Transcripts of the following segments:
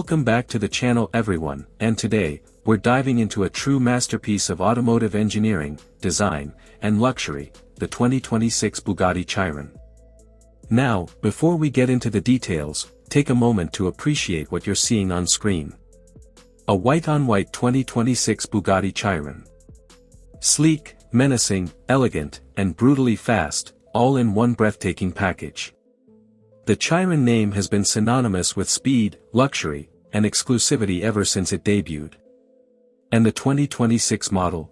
Welcome back to the channel everyone, and today, we're diving into a true masterpiece of automotive engineering, design, and luxury, the 2026 Bugatti Chiron. Now, before we get into the details, take a moment to appreciate what you're seeing on screen. A white-on-white 2026 Bugatti Chiron. Sleek, menacing, elegant, and brutally fast, all in one breathtaking package. The Chiron name has been synonymous with speed, luxury, and exclusivity ever since it debuted. And the 2026 model?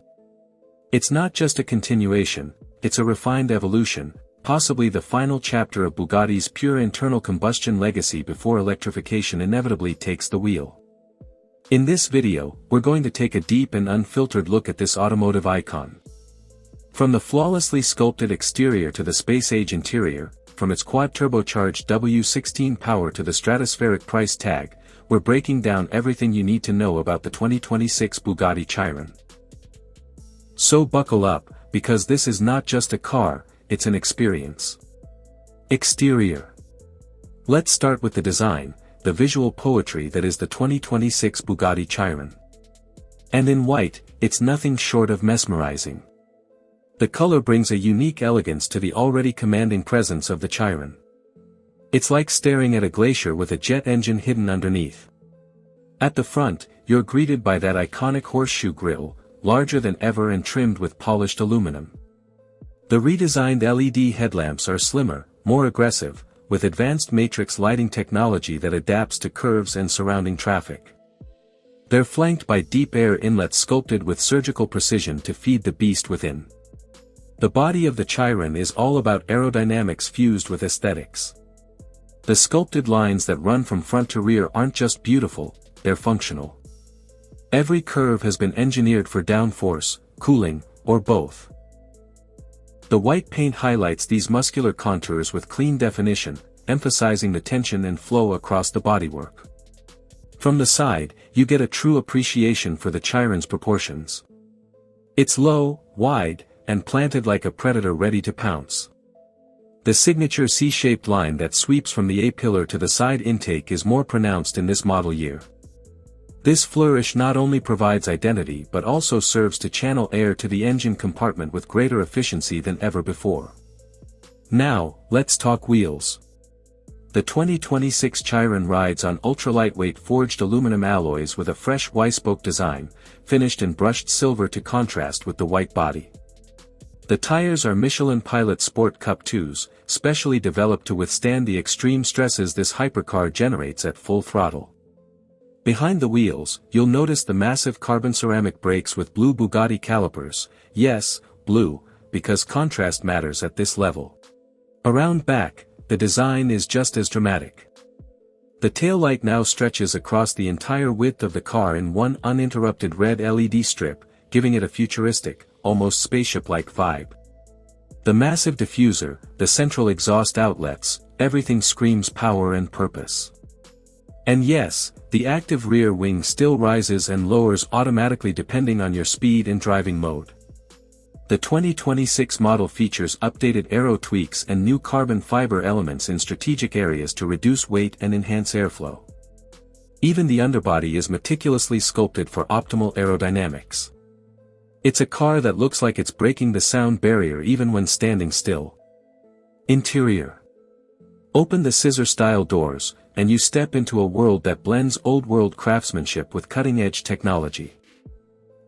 It's not just a continuation, it's a refined evolution, possibly the final chapter of Bugatti's pure internal combustion legacy before electrification inevitably takes the wheel. In this video, we're going to take a deep and unfiltered look at this automotive icon. From the flawlessly sculpted exterior to the space-age interior, from its quad-turbocharged W16 power to the stratospheric price tag, we're breaking down everything you need to know about the 2026 Bugatti Chiron. So buckle up, because this is not just a car, it's an experience. Exterior. Let's start with the design, the visual poetry that is the 2026 Bugatti Chiron. And in white, it's nothing short of mesmerizing. The color brings a unique elegance to the already commanding presence of the Chiron. It's like staring at a glacier with a jet engine hidden underneath. At the front, you're greeted by that iconic horseshoe grille, larger than ever and trimmed with polished aluminum. The redesigned LED headlamps are slimmer, more aggressive, with advanced matrix lighting technology that adapts to curves and surrounding traffic. They're flanked by deep air inlets sculpted with surgical precision to feed the beast within. The body of the Chiron is all about aerodynamics fused with aesthetics. The sculpted lines that run from front to rear aren't just beautiful, they're functional. Every curve has been engineered for downforce, cooling, or both. The white paint highlights these muscular contours with clean definition, emphasizing the tension and flow across the bodywork. From the side, you get a true appreciation for the Chiron's proportions. It's low, wide, and planted like a predator ready to pounce. The signature C-shaped line that sweeps from the A-pillar to the side intake is more pronounced in this model year. This flourish not only provides identity but also serves to channel air to the engine compartment with greater efficiency than ever before. Now, let's talk wheels. The 2026 Chiron rides on ultra-lightweight forged aluminum alloys with a fresh Y-spoke design, finished in brushed silver to contrast with the white body. The tires are Michelin Pilot Sport Cup 2s, specially developed to withstand the extreme stresses this hypercar generates at full throttle. Behind the wheels, you'll notice the massive carbon ceramic brakes with blue Bugatti calipers, yes, blue, because contrast matters at this level. Around back, the design is just as dramatic. The taillight now stretches across the entire width of the car in one uninterrupted red LED strip, giving it a futuristic, almost spaceship-like vibe. The massive diffuser, the central exhaust outlets, everything screams power and purpose. And yes, the active rear wing still rises and lowers automatically depending on your speed and driving mode. The 2026 model features updated aero tweaks and new carbon fiber elements in strategic areas to reduce weight and enhance airflow. Even the underbody is meticulously sculpted for optimal aerodynamics. It's a car that looks like it's breaking the sound barrier even when standing still. Interior. Open the scissor-style doors, and you step into a world that blends old-world craftsmanship with cutting-edge technology.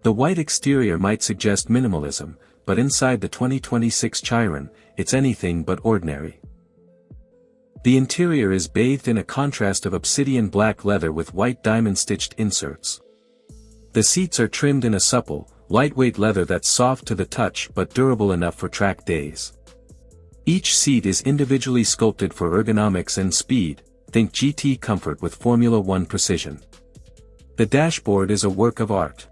The white exterior might suggest minimalism, but inside the 2026 Chiron, it's anything but ordinary. The interior is bathed in a contrast of obsidian black leather with white diamond-stitched inserts. The seats are trimmed in a supple, lightweight leather that's soft to the touch but durable enough for track days. Each seat is individually sculpted for ergonomics and speed, think GT comfort with Formula One precision. The dashboard is a work of art.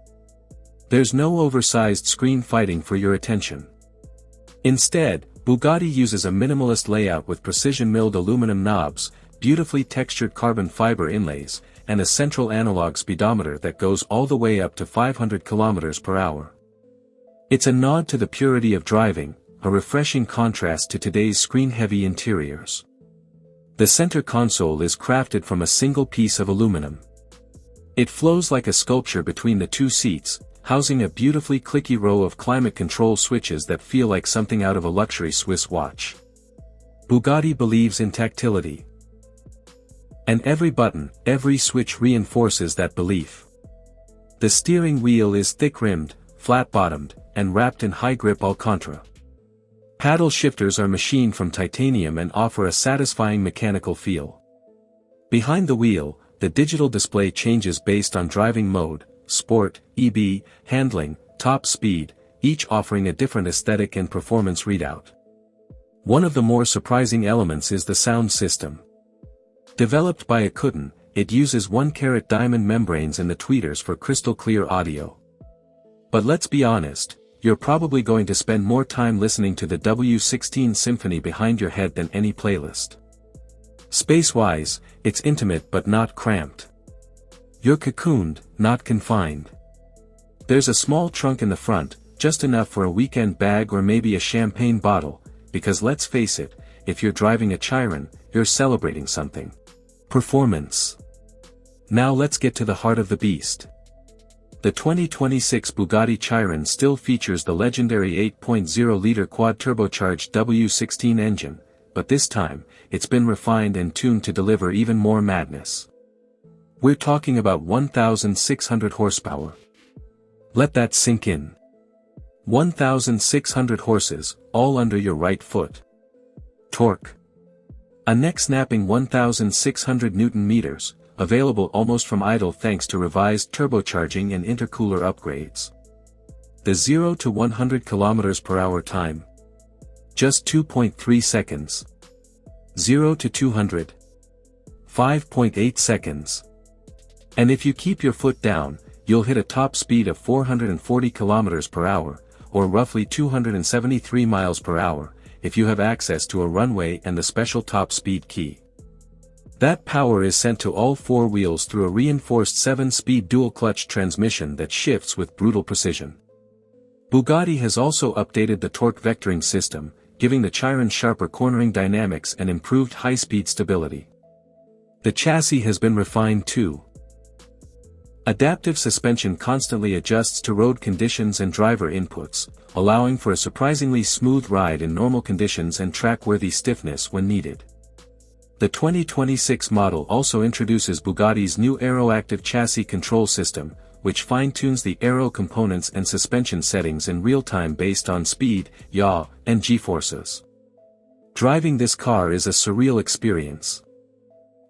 There's no oversized screen fighting for your attention. Instead, Bugatti uses a minimalist layout with precision-milled aluminum knobs, beautifully textured carbon fiber inlays, and a central analog speedometer that goes all the way up to 500 km/h. It's a nod to the purity of driving, a refreshing contrast to today's screen-heavy interiors. The center console is crafted from a single piece of aluminum. It flows like a sculpture between the two seats, housing a beautifully clicky row of climate control switches that feel like something out of a luxury Swiss watch. Bugatti believes in tactility. And every button, every switch reinforces that belief. The steering wheel is thick-rimmed, flat-bottomed, and wrapped in high-grip Alcantara. Paddle shifters are machined from titanium and offer a satisfying mechanical feel. Behind the wheel, the digital display changes based on driving mode, sport, EB, handling, top speed, each offering a different aesthetic and performance readout. One of the more surprising elements is the sound system. Developed by Ikutin, it uses 1-carat diamond membranes in the tweeters for crystal-clear audio. But let's be honest, you're probably going to spend more time listening to the W16 symphony behind your head than any playlist. Space-wise, it's intimate but not cramped. You're cocooned, not confined. There's a small trunk in the front, just enough for a weekend bag or maybe a champagne bottle, because let's face it, if you're driving a Chiron, you're celebrating something. Performance. Now let's get to the heart of the beast. The 2026 Bugatti Chiron still features the legendary 8.0-liter quad-turbocharged W16 engine, but this time, it's been refined and tuned to deliver even more madness. We're talking about 1,600 horsepower. Let that sink in. 1,600 horses, all under your right foot. Torque. A neck-snapping 1,600 Nm, available almost from idle thanks to revised turbocharging and intercooler upgrades. The 0 to 100 km/h time. Just 2.3 seconds. 0 to 200. 5.8 seconds. And if you keep your foot down, you'll hit a top speed of 440 km/h, or roughly 273 mph, if you have access to a runway and the special top speed key. That power is sent to all four wheels through a reinforced 7-speed dual-clutch transmission that shifts with brutal precision. Bugatti has also updated the torque vectoring system, giving the Chiron sharper cornering dynamics and improved high-speed stability. The chassis has been refined too. Adaptive suspension constantly adjusts to road conditions and driver inputs, allowing for a surprisingly smooth ride in normal conditions and track-worthy stiffness when needed. The 2026 model also introduces Bugatti's new Aeroactive chassis control system, which fine-tunes the aero components and suspension settings in real time based on speed, yaw, and g-forces. Driving this car is a surreal experience.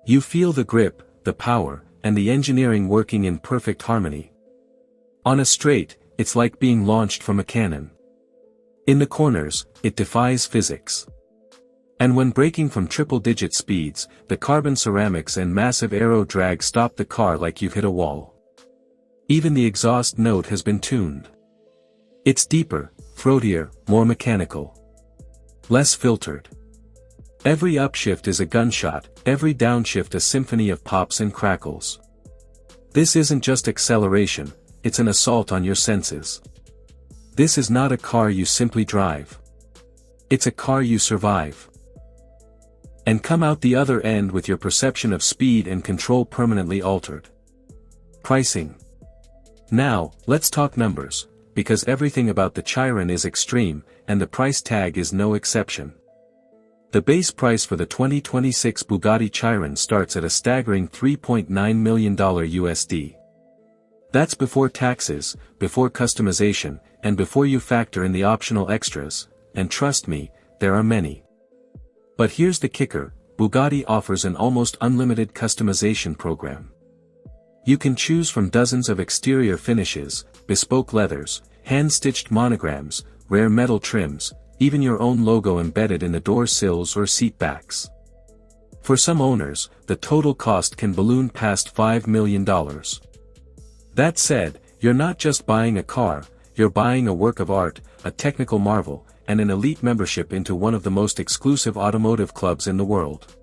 You feel the grip, the power, and the engineering working in perfect harmony. On a straight, it's like being launched from a cannon. In the corners, it defies physics. And when braking from triple-digit speeds, the carbon ceramics and massive aero drag stop the car like you've hit a wall. Even the exhaust note has been tuned. It's deeper, throatier, more mechanical. Less filtered. Every upshift is a gunshot, every downshift a symphony of pops and crackles. This isn't just acceleration, it's an assault on your senses. This is not a car you simply drive. It's a car you survive. And come out the other end with your perception of speed and control permanently altered. Pricing. Now, let's talk numbers, because everything about the Chiron is extreme, and the price tag is no exception. The base price for the 2026 Bugatti Chiron starts at a staggering $3.9 million USD. That's before taxes, before customization, and before you factor in the optional extras, and trust me, there are many. But here's the kicker, Bugatti offers an almost unlimited customization program. You can choose from dozens of exterior finishes, bespoke leathers, hand-stitched monograms, rare metal trims, even your own logo embedded in the door sills or seat backs. For some owners, the total cost can balloon past $5 million. That said, you're not just buying a car, you're buying a work of art, a technical marvel, and an elite membership into one of the most exclusive automotive clubs in the world.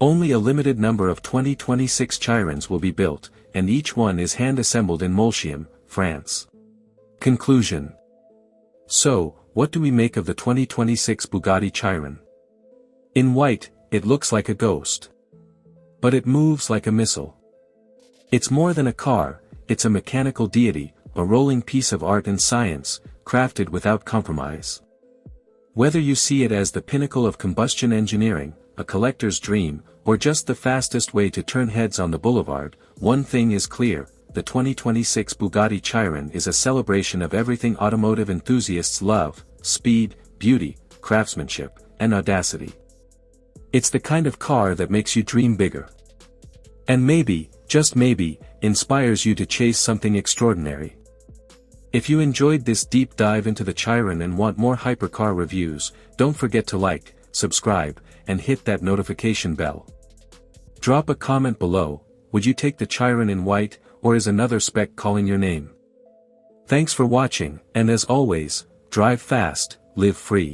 Only a limited number of 2026 Chirons will be built, and each one is hand-assembled in Molsheim, France. Conclusion. So, what do we make of the 2026 Bugatti Chiron? In white, it looks like a ghost. But it moves like a missile. It's more than a car, it's a mechanical deity, a rolling piece of art and science, crafted without compromise. Whether you see it as the pinnacle of combustion engineering, a collector's dream, or just the fastest way to turn heads on the boulevard, one thing is clear: the 2026 Bugatti Chiron is a celebration of everything automotive enthusiasts love: speed, beauty, craftsmanship, and audacity. It's the kind of car that makes you dream bigger. And maybe, just maybe, inspires you to chase something extraordinary. If you enjoyed this deep dive into the Chiron and want more hypercar reviews, don't forget to like, subscribe, and hit that notification bell. Drop a comment below: would you take the Chiron in white, or is another spec calling your name? Thanks for watching, and as always, drive fast, live free.